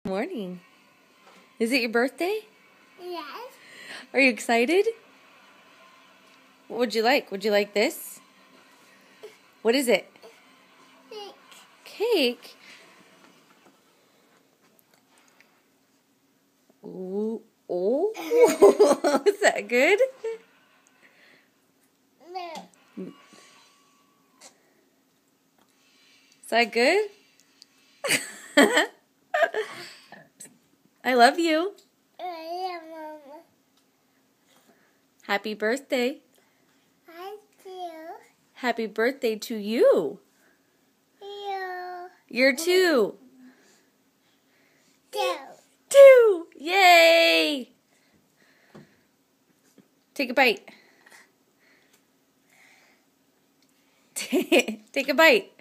Morning. Is it your birthday? Yes. Are you excited? What would you like? Would you like this? What is it? Cake? Ooh. Oh. Is that good? No. Is that good? I love you. Yeah, Mama. Happy birthday. I do. Happy birthday to you. You. You're two. Do. Two. Yay. Take a bite. Take a bite.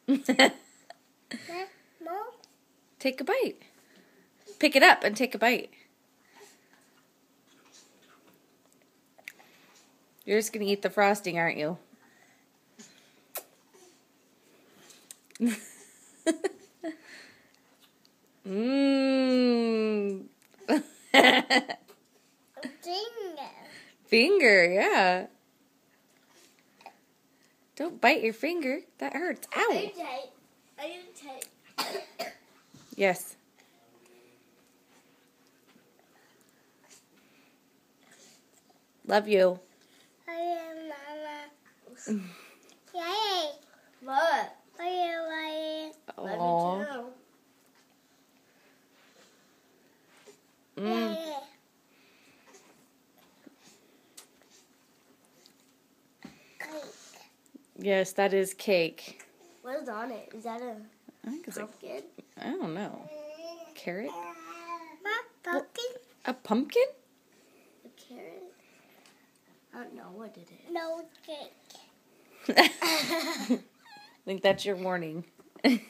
Mom? Take a bite. Pick it up and take a bite. You're just going to eat the frosting, aren't you? Mmm. Finger. Finger, yeah. Don't bite your finger. That hurts. Ow. Are you tight? Yes. Love you. I am Mama. Yay. What? Are you Aww. Love you too. Mm. Yay. Yes, that is cake. What is on it? Is that a I think it's like, pumpkin? I don't know. Carrot? Pumpkin? A pumpkin? A carrot? I don't know. What did it? No cake. I think that's your warning. Can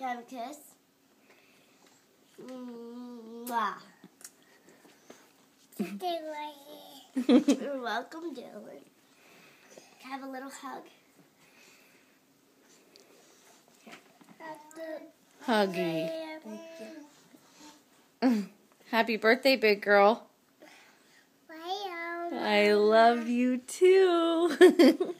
I have a kiss? Mwah. Stay right here. You're welcome, Dylan. Can I have a little hug? Huggy. Thank you. Happy birthday, big girl. Bye, I love you too.